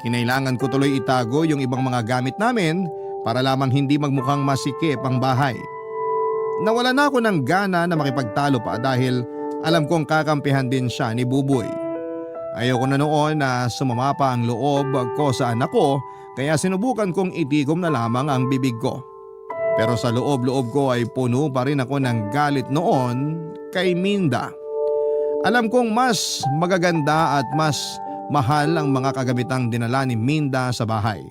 Kinailangan ko tuloy itago yung ibang mga gamit namin para lamang hindi magmukhang masikip ang bahay. Nawala na ako ng gana na makipagtalo pa dahil alam kong kakampihan din siya ni Buboy. Ayoko na noon na sumama pa ang loob ko sa anak ko kaya sinubukan kong itigom na lamang ang bibig ko. Pero sa loob-loob ko ay puno pa rin ako ng galit noon kay Minda. Alam kong mas magaganda at mas mahal ang mga kagamitang dinala ni Minda sa bahay.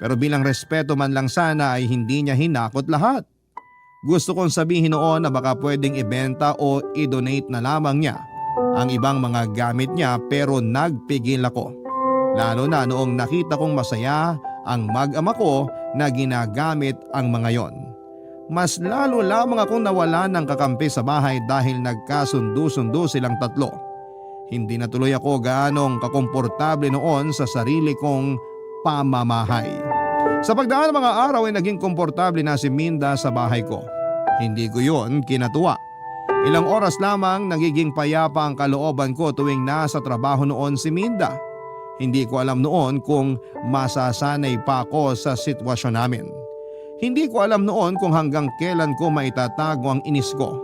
Pero bilang respeto man lang sana ay hindi niya hinakot lahat. Gusto kong sabihin noon na baka pwedeng ibenta o i-donate na lamang niya ang ibang mga gamit niya pero nagpigil ako. Lalo na noong nakita kong masaya ang mag-ama ko na ginagamit ang mga yon. Mas lalo lamang akong nawala ng kakampi sa bahay dahil nagkasundo-sundo silang tatlo. Hindi na tuloy ako gaanong kakomportable noon sa sarili kong pamamahay. Sa pagdaan ng mga araw ay naging komportable na si Minda sa bahay ko. Hindi ko yon kinatuwa. Ilang oras lamang nagiging payapa ang kalooban ko tuwing nasa trabaho noon si Minda. Hindi ko alam noon kung masasanay pa ako sa sitwasyon namin. Hindi ko alam noon kung hanggang kailan ko maitatago ang inis ko.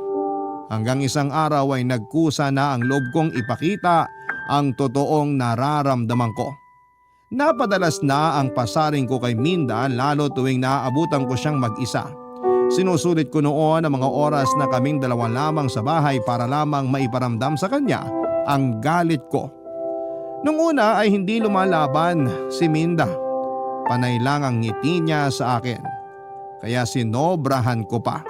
Hanggang isang araw ay nagkusa na ang loob kong ipakita ang totoong nararamdaman ko. Napadalas na ang pasaring ko kay Minda lalo tuwing naaabutan ko siyang mag-isa. Sinusulit ko noon ang mga oras na kaming dalawa lamang sa bahay para lamang maiparamdam sa kanya ang galit ko. Nung una ay hindi lumalaban si Minda. Panay lang ang ngiti niya sa akin. Kaya sinobrahan ko pa.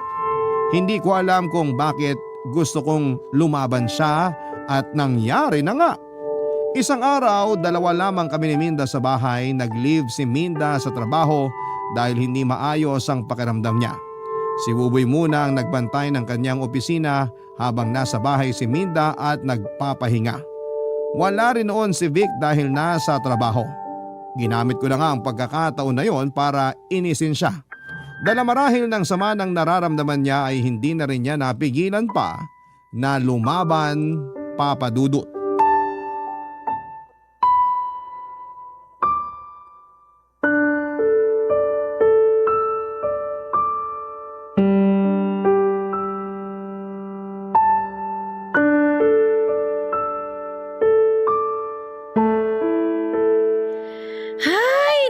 Hindi ko alam kung bakit gusto kong lumaban siya at nangyari na nga. Isang araw, dalawa lamang kami ni Minda sa bahay. Nag-leave si Minda sa trabaho dahil hindi maayos ang pakiramdam niya. Si Buboy muna ang nagbantay ng kanyang opisina habang nasa bahay si Minda at nagpapahinga. Wala rin noon si Vic dahil nasa trabaho. Ginamit ko na nga ang pagkakataon na yon para inisin siya. Dala marahil ng sama ng nararamdaman niya ay hindi na rin niya napigilan pa na lumaban, Papa Dudut.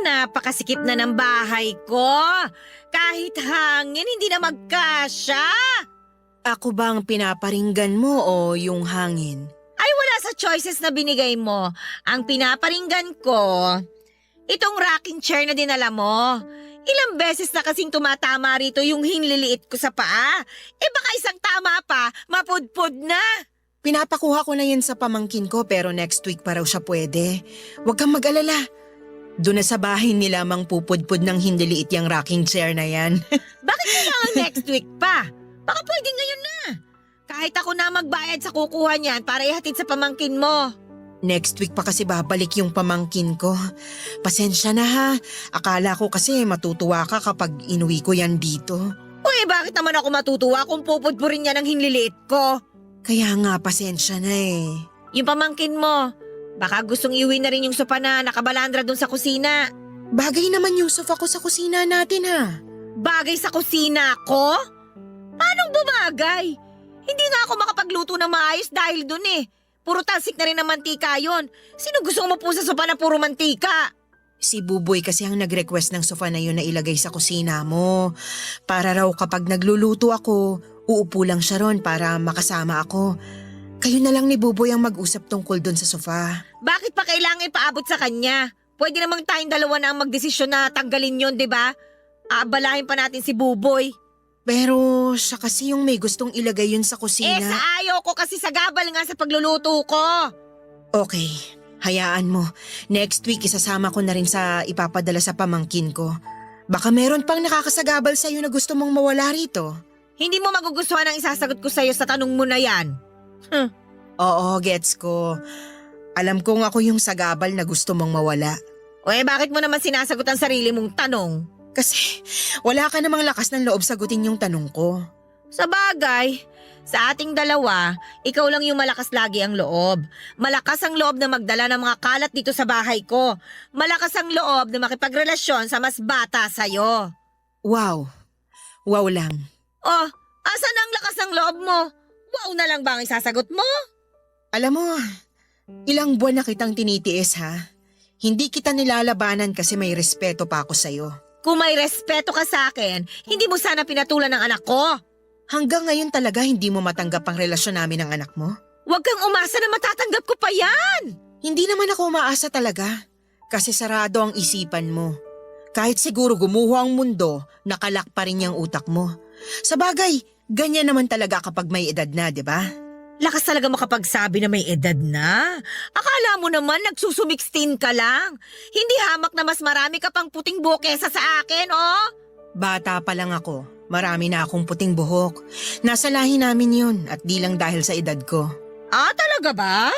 Napakasikip na ng bahay ko. Kahit hangin, hindi na magkasya. Ako bang pinaparinggan mo o yung hangin? Ay, wala sa choices na binigay mo. Ang pinaparinggan ko, itong rocking chair na dinala mo. Ilang beses na kasing tumatama rito yung hinliliit ko sa paa. Baka isang tama pa, mapudpud na. Pinapakuha ko na yan sa pamangkin ko pero next week pa raw siya pwede. Huwag kang mag-alala. Doon na sa bahay nila mang pupudpud ng hindiliit yung rocking chair na yan. Bakit kailangan next week pa? Baka pwede ngayon na. Kahit ako na magbayad sa kukuha niyan para ihatid sa pamangkin mo. Next week pa kasi babalik yung pamangkin ko. Pasensya na ha. Akala ko kasi matutuwa ka kapag inuwi ko yan dito. Bakit naman ako matutuwa kung pupudpurin niya ng hinliliit ko? Kaya nga pasensya na eh. Yung pamangkin mo, baka gustong iuwi na rin yung sopa na nakabalandra dun sa kusina. Bagay naman yung sofa ko sa kusina natin ha. Bagay sa kusina ko? Paanong bumagay? Hindi nga ako makapagluto na maayos dahil dun eh. Puro talsik na rin ng mantika yon. Sino gusto mo po sa sopa na puro mantika? Si Buboy kasi ang nag-request ng sofa na yun na ilagay sa kusina mo. Para raw kapag nagluluto ako, uupo lang siya ron para makasama ako. Kayo na lang ni Buboy ang mag-usap tungkol dun sa sofa. Bakit pa kailangan ipaabot sa kanya? Pwede namang tayong dalawa na ang magdesisyon na tanggalin yon, di ba? Aabalahin pa natin si Buboy. Pero siya kasi yung may gustong ilagay yun sa kusina. Sa ayaw ko kasi sagabal nga sa pagluluto ko. Okay, hayaan mo. Next week isasama ko na rin sa ipapadala sa pamangkin ko. Baka meron pang nakakasagabal sa'yo na gusto mong mawala rito. Hindi mo magugustuhan ang isasagot ko sa'yo sa tanong mo na yan. Oo, gets ko. Alam kong ako yung sagabal na gusto mong mawala. Bakit mo naman sinasagot ang sarili mong tanong? Kasi wala ka namang lakas ng loob sagutin yung tanong ko. Sa bagay, sa ating dalawa, ikaw lang yung malakas lagi ang loob. Malakas ang loob na magdala ng mga kalat dito sa bahay ko. Malakas ang loob na makipagrelasyon sa mas bata sa'yo. Wow. Wow lang. Asan ang lakas ng loob mo? Wow na lang ba ang isasagot mo? Alam mo, ilang buwan na kitang tinitiis ha. Hindi kita nilalabanan kasi may respeto pa ako sa'yo. Kung may respeto ka sa akin, hindi mo sana pinatulan ng anak ko. Hanggang ngayon talaga hindi mo matanggap ang relasyon namin ng anak mo? Huwag kang umasa na matatanggap ko pa yan. Hindi naman ako umaasa talaga. Kasi sarado ang isipan mo. Kahit siguro gumuho ang mundo, nakalak pa rin yung utak mo. Sa bagay, ganyan naman talaga kapag may edad na, di ba? Lakas talaga makapagsabi na may edad na. Akala mo naman nagsusumixtin ka lang. Hindi hamak na mas marami ka pang puting buhok kesa sa akin, oh. Bata pa lang ako. Marami na akong puting buhok. Nasa lahi namin yun at di lang dahil sa edad ko. Talaga ba?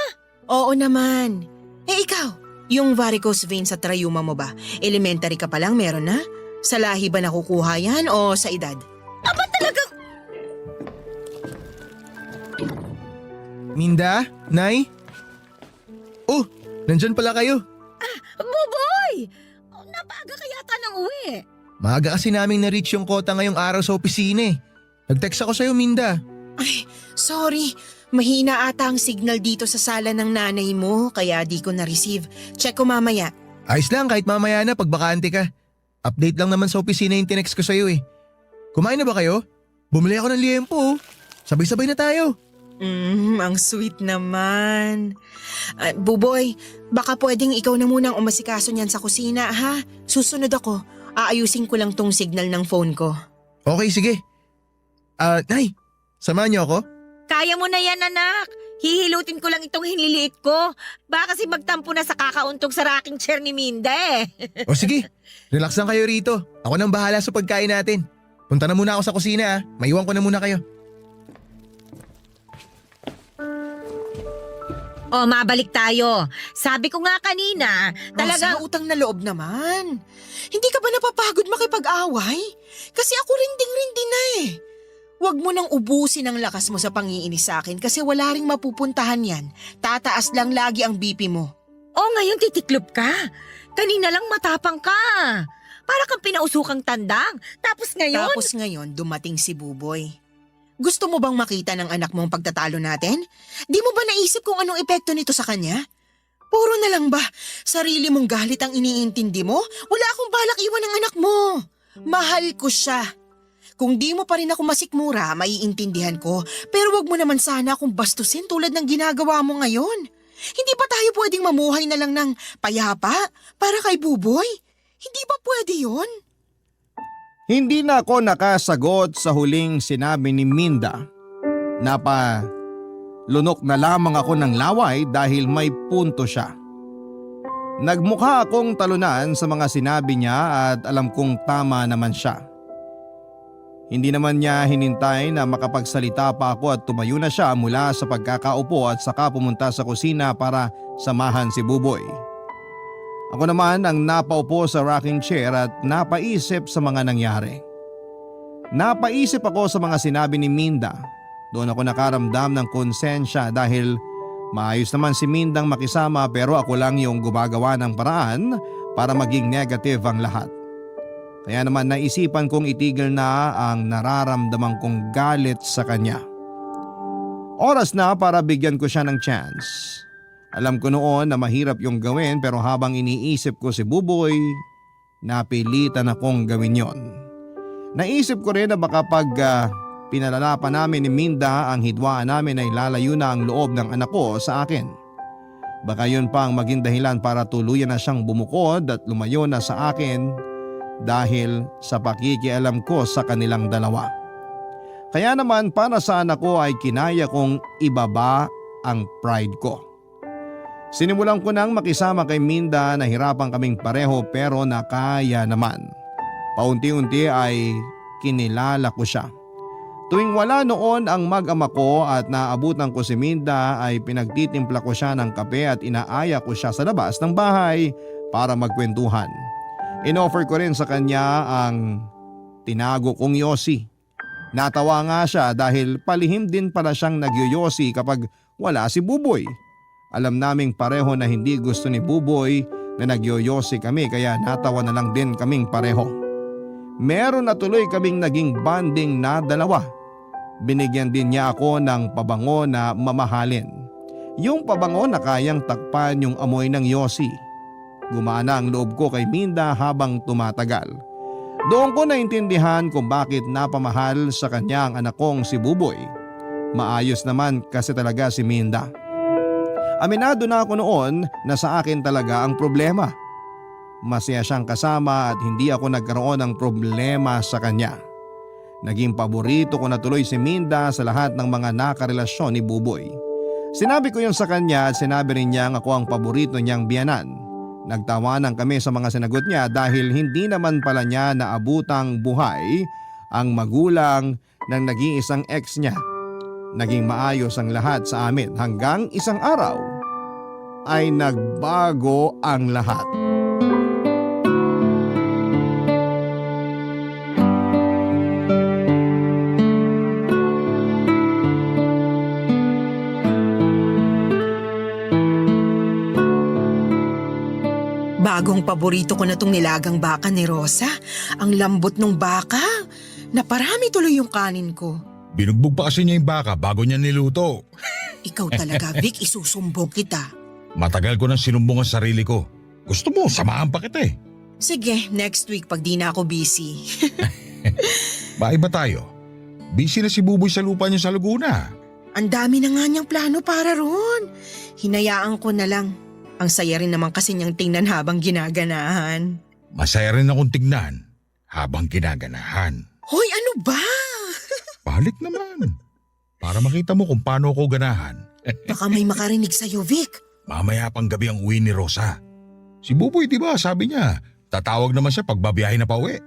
Oo naman. Ikaw, yung varicose vein sa trayuma mo ba? Elementary ka pa lang meron na? Sa lahi ba nakukuha yan o sa edad? Talagang... Minda? Nay? Oh, nandyan pala kayo. Buboy! Napaga ka yata ng uwi. Maaga kasi naming na-reach yung kota ngayong araw sa opisina eh. Nag-text ako sa'yo, Minda. Ay, sorry. Mahina ata ang signal dito sa sala ng nanay mo kaya di ko na-receive. Check ko mamaya. Ayos lang kahit mamaya na pag bakante ka. Update lang naman sa opisina yung tinext ko sa'yo eh. Kumain na ba kayo? Bumili ako ng liempo oh. Sabay-sabay na tayo. Ang sweet naman. Buboy, baka pwedeng ikaw na munang umasikaso niyan sa kusina ha? Susunod ako. Aayusin ko lang tong signal ng phone ko. Okay, sige. Nay, samahan niyo ako? Kaya mo na yan, anak. Hihilutin ko lang itong hinliliit ko. Baka kasi magtampo na sa kakauntog sa rocking chair ni Minda eh. O sige, relax lang kayo rito. Ako nang bahala sa pagkain natin. Punta na muna ako sa kusina ah. Maiwan ko na muna kayo. O, mabalik tayo. Sabi ko nga kanina, Talaga? talagang... Utang na loob naman. Hindi ka ba napapagod makipag-away? Kasi ako rinding-rindi na eh. Huwag mo nang ubusin ang lakas mo sa pangiinis sa akin kasi wala ring mapupuntahan yan. Tataas lang lagi ang BP mo. O, ngayon titiklop ka. Kanina lang matapang ka. Para kang pinausukang tandang. Tapos ngayon... Dumating si Buboy. Gusto mo bang makita ng anak mo ang pagtatalo natin? Di mo ba naisip kung anong epekto nito sa kanya? Puro na lang ba? Sarili mong galit ang iniintindi mo? Wala akong balak iwan ng anak mo. Mahal ko siya. Kung di mo pa rin ako masikmura, maiintindihan ko. Pero wag mo naman sana akong bastusin tulad ng ginagawa mo ngayon. Hindi ba tayo pwedeng mamuhay na lang ng payapa para kay Buboy? Hindi ba pwede yun? Hindi na ako nakasagot sa huling sinabi ni Minda. Lunok na lamang ako ng laway dahil may punto siya. Nagmukha akong talunan sa mga sinabi niya at alam kong tama naman siya. Hindi naman niya hinintay na makapagsalita pa ako at tumayo na siya mula sa pagkakaupo at saka pumunta sa kusina para samahan si Buboy. Ako naman ang napaupo sa rocking chair at napaisip sa mga nangyari. Napaisip ako sa mga sinabi ni Minda. Doon ako nakaramdam ng konsensya dahil maayos naman si Mindang makisama pero ako lang yung gumagawa ng paraan para maging negative ang lahat. Kaya naman naisipan kong itigil na ang nararamdaman kong galit sa kanya. Oras na para bigyan ko siya ng chance. Alam ko noon na mahirap yung gawin pero habang iniisip ko si Buboy, napilitan akong gawin yon. Naisip ko rin na baka pag pinalala pa namin ni Minda ang hidwaan namin ay lalayo na ang loob ng anak ko sa akin. Baka yun pa ang maging dahilan para tuluyan na siyang bumukod at lumayo na sa akin dahil sa pakikialam ko sa kanilang dalawa. Kaya naman para sa anak ko ay kinaya kong ibaba ang pride ko. Sinimulan ko nang makisama kay Minda, nahirapan kaming pareho pero nakaya naman. Paunti-unti ay kinilala ko siya. Tuwing wala noon ang mag-ama ko at naabutan ko si Minda ay pinagtitimpla ko siya ng kape at inaaya ko siya sa labas ng bahay para magkwentuhan. Inoffer ko rin sa kanya ang tinago kong yosi. Natawa nga siya dahil palihim din pala siyang nagyoyosi kapag wala si Buboy. Alam naming pareho na hindi gusto ni Buboy na nagyoyosi kami kaya natawa na lang din kaming pareho. Meron na tuloy kaming naging bonding na dalawa. Binigyan din niya ako ng pabango na mamahalin. Yung pabango na kayang takpan yung amoy ng yosi. Gumana ang loob ko kay Minda habang tumatagal. Doon ko naintindihan kung bakit napamahal sa kanya ang anak kong si Buboy. Maayos naman kasi talaga si Minda. Aminado na ako noon na sa akin talaga ang problema. Masaya siyang kasama at hindi ako nagkaroon ng problema sa kanya. Naging paborito ko na tuloy si Minda sa lahat ng mga nakarelasyon ni Buboy. Sinabi ko yun sa kanya at sinabi rin niyang ako ang paborito niyang biyanan. Nagtawanan kami sa mga sinagot niya dahil hindi naman pala niya naabutang buhay ang magulang ng nag-iisang ex niya. Naging maayos ang lahat sa amin hanggang isang araw ay nagbago ang lahat. Bagong paborito ko na tong nilagang baka ni Rosa. Ang lambot ng baka. Naparami tuloy yung kanin ko. Binugbog pa kasi niya yung baka bago niya niluto. Ikaw talaga, Vic, isusumbong kita. Matagal ko nang sinumbong ang sarili ko. Gusto mo, samahan pa kita eh. Sige, next week pag di na ako busy. Maiba tayo. Busy na si Buboy sa lupa niya sa Laguna. Ang dami na nga niyang plano para ron. Hinayaan ko na lang. Ang saya rin naman kasi niyang tingnan habang ginaganahan. Masaya rin akong tignan habang ginaganahan. Hoy, ano ba? Balik naman. Para makita mo kung paano ako ganahan. Baka may makarinig sa'yo, Vic. Mamaya pang gabi ang uwi ni Rosa. Si Buboy, di ba, sabi niya, tatawag naman siya pag babiyahe na pauwi.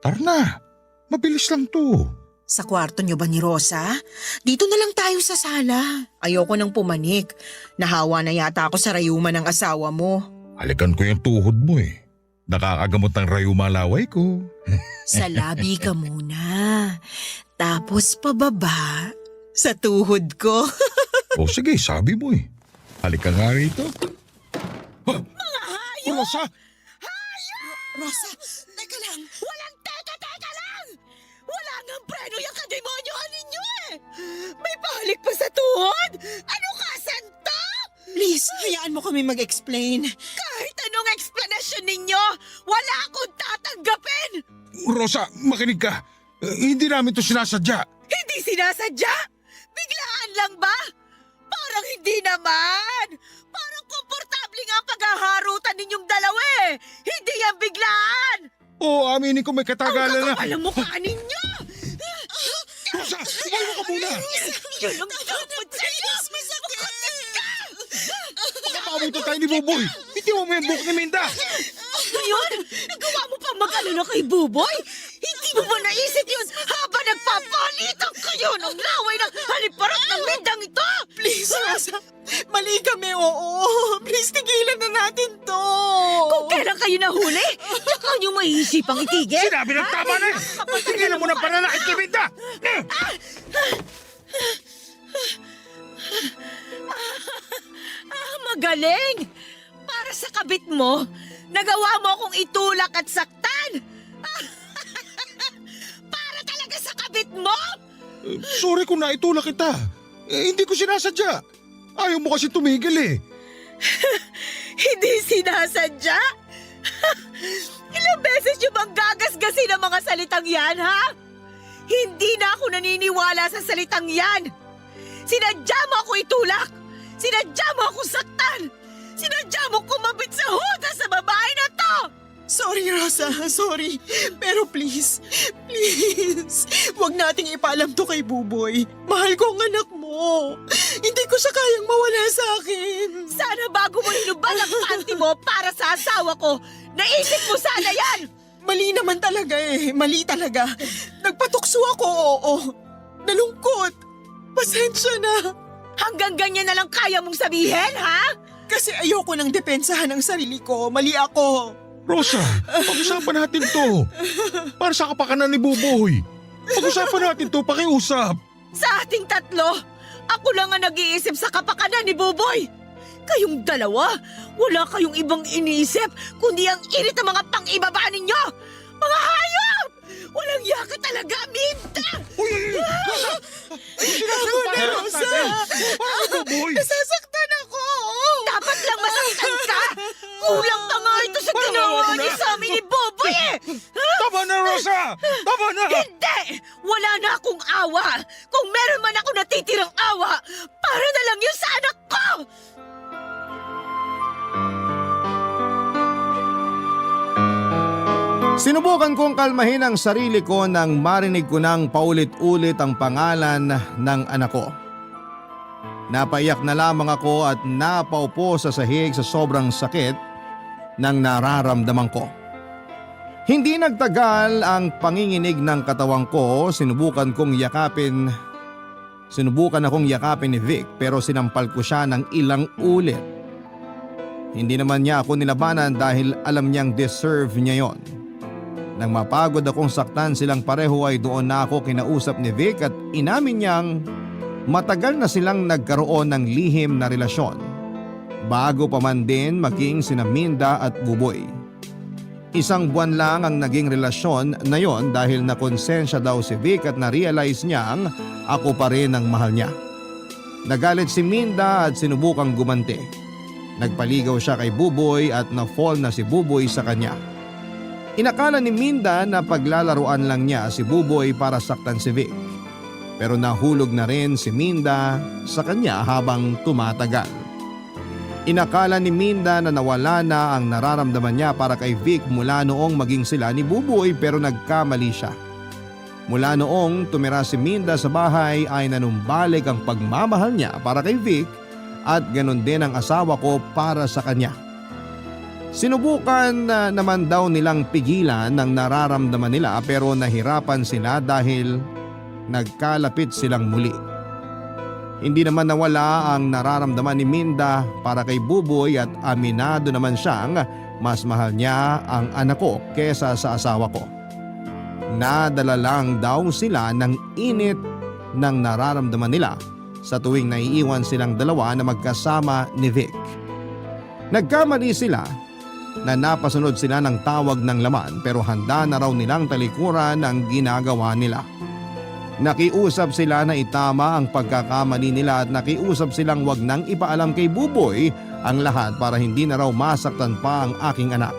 Tara na, mabilis lang to. Sa kwarto niyo ba ni Rosa? Dito na lang tayo sa sala. Ayoko nang pumanik. Nahawa na yata ako sa rayuma ng asawa mo. Halikan ko yung tuhod mo eh. Nakakagamot ng rayuma laway ko. Sa labi ka muna. Tapos pababa sa tuhod ko. O sige, sabi mo eh. Halika nga rito. Mga hayop! Rosa! Rosa, teka lang. Walang teka lang! Wala ngang preno yung kademonyohan ninyo eh! May balik pa sa tuhod! Ano ka, santo? Please, hayaan mo kami mag-explain. Kahit anong explanation ninyo, wala akong tatanggapin! Rosa, makinig ka. Hindi namin to sinasadya. Hindi sinasadya? Biglaan lang ba? Parang hindi naman! Parang komportable nga ang paghaharutan ninyong dalawa eh! Hindi yan biglaan! Oo, aminin ko may Ang katagalan na. kakapal ang mukha ninyo! Rosa, umayo ka muna. Yun ang dapat sa'yo! Masakit ka! Makabuto tayo ni Buboy. Bitiwan mo yung buhok ni Minda. Ngayon, nagawa mo pa mag-alala kay Buboy? Hindi mo ba naisip yun habang nagpapalitan kayo ng laway ng haliparot ng mindang ito? Please, Rosa. Mali kami, oo. Please, tigilan na natin to. Kung kailan kayo nahuli, tsaka nyo maiisipang itigil? Sinabi ng tama na. Tigilan mo ng pananakit kay Minda. Magaling! Para sa kabit mo, nagawa mo akong itulak at saktan! Para talaga sa kabit mo! Sorry kung naitulak kita. Hindi ko sinasadya. Ayaw mo kasi tumigil eh. Hindi sinasadya? Ilang beses nyo bang gagasgasin ang mga salitang yan, ha? Hindi na ako naniniwala sa salitang yan! Sinadya mo ako itulak! Sinadya mo ako saktan! Sinadya mo kumabit sa huda sa babae na to! Sorry, Rosa. Sorry. Pero please, huwag nating ipaalam to kay Buboy. Mahal ko ang anak mo. Hindi ko siya kayang mawala sa akin. Sana bago mo hinubad ang panty mo para sa asawa ko, naisip mo sana yan! Mali naman talaga eh. Mali talaga. Nagpatukso ako, oo. Nalungkot. Pasensya na. Hanggang ganyan na lang kaya mong sabihin, ha? Kasi ayoko nang depensahan ang sarili ko. Mali ako. Rosa, pag-usapan natin to. Para sa kapakanan ni Buboy. Pag-usapan natin to, pakiusap. Sa ating tatlo, ako lang ang nag-iisip sa kapakanan ni Buboy. Kayong dalawa, wala kayong ibang iniisip kundi ang init ng mga pang-ibaba ninyo. Mga hayop! Walang yaka talaga, Minda! Uy! Rosa! Sinasabi Rosa! Paano, Buboy? Nasasaktan ako. Dapat lang masaktan ka! Kulang pa nga ito sa ginawa niyo sa amin ni Buboy eh! Tama na, Rosa! Tama na! Hindi! Wala na akong awa! Kung meron man ako natitirang awa, para na lang yun sa anak ko! Sinubukan kong kalmahin ang sarili ko nang marinig ko nang paulit-ulit ang pangalan ng anak ko. Napaiyak na lamang ako at napaupo sa sahig sa sobrang sakit ng nararamdaman ko. Hindi nagtagal ang panginginig ng katawan ko, sinubukan akong yakapin ni Vic pero sinampal ko siya ng ilang ulit. Hindi naman niya ako nilabanan dahil alam niyang deserve niya yon. Nang mapagod akong saktan silang pareho ay doon na ako kinausap ni Vic at inamin niyang matagal na silang nagkaroon ng lihim na relasyon. bago pa man din maging sina Minda at Buboy. Isang buwan lang ang naging relasyon na yon dahil nakonsensya daw si Vic at na-realize niyang ako pa rin ang mahal niya. Nagalit si Minda at sinubukang gumanti. Nagpaligaw siya kay Buboy at na-fall na si Buboy sa kanya. Inakala ni Minda na paglalaruan lang niya si Buboy para saktan si Vic. Pero nahulog na rin si Minda sa kanya habang tumatagal. Inakala ni Minda na nawala na ang nararamdaman niya para kay Vic mula noong maging sila ni Buboy, pero nagkamali siya. Mula noong tumira si Minda sa bahay ay nanumbalik ang pagmamahal niya para kay Vic at ganun din ang asawa ko para sa kanya. Sinubukan na naman daw nilang pigilan ang nararamdaman nila pero nahirapan sila dahil nagkalapit silang muli. Hindi naman nawala ang nararamdaman ni Minda para kay Buboy at aminado naman siyang mas mahal niya ang anak ko kesa sa asawa ko. Nadala lang daw sila ng init ng nararamdaman nila sa tuwing naiiwan silang dalawa na magkasama ni Vic. Nagkamali sila na napasunod sila ng tawag ng laman pero handa na raw nilang talikuran ang ginagawa nila. Nakiusap sila na itama ang pagkakamali nila at nakiusap silang wag nang ipaalam kay Buboy ang lahat para hindi na raw masaktan pa ang aking anak.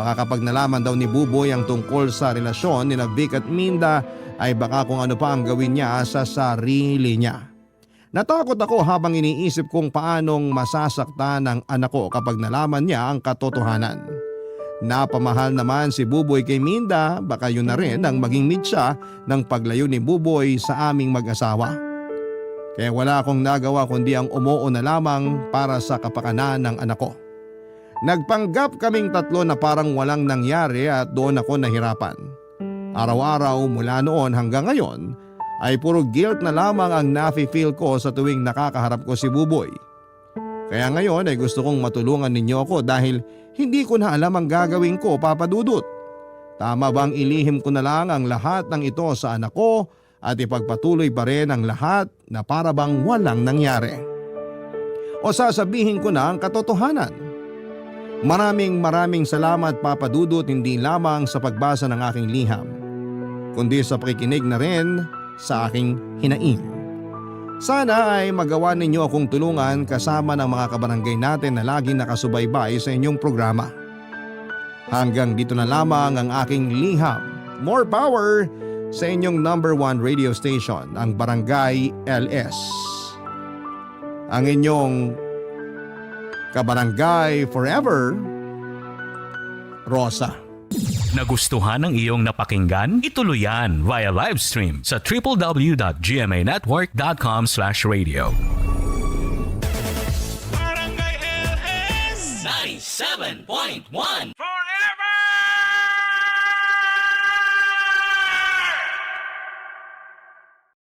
Baka kapag nalaman daw ni Buboy ang tungkol sa relasyon nila Vic at Minda ay baka kung ano pa ang gawin niya sa sarili niya. Natakot ako habang iniisip kung paanong masasaktan ang anak ko kapag nalaman niya ang katotohanan. Napamahal naman si Buboy kay Minda, baka yun na rin ang maging mitsa ng paglayo ni Buboy sa aming mag-asawa. Kaya wala akong nagawa kundi ang umuo na lamang para sa kapakanan ng anak ko. Nagpanggap kaming tatlo na parang walang nangyari at doon ako nahirapan. Araw-araw mula noon hanggang ngayon ay puro guilt na lamang ang nafe-feel ko sa tuwing nakakaharap ko si Buboy. Kaya ngayon ay gusto kong matulungan ninyo ako dahil hindi ko na alam ang gagawin ko, Papa Dudut. Tama bang ilihim ko na lang ang lahat ng ito sa anak ko at ipagpatuloy pa rin ang lahat na para bang walang nangyari? O sasabihin ko na ang katotohanan? Maraming salamat, Papa Dudut, hindi lamang sa pagbasa ng aking liham, kundi sa pakikinig na rin sa aking hinaing. Sana ay magawa ninyo akong tulungan kasama ng mga kabarangay natin na laging nakasubaybay sa inyong programa. Hanggang dito na lamang ang aking liham. More power sa inyong number 1 radio station, ang Barangay LS. Ang inyong kabarangay forever, Rosa. Nagustuhan ng iyong napakinggan? Ituloy yan via live stream sa www.gmanetwork.com/radio. Barangay LS 97.1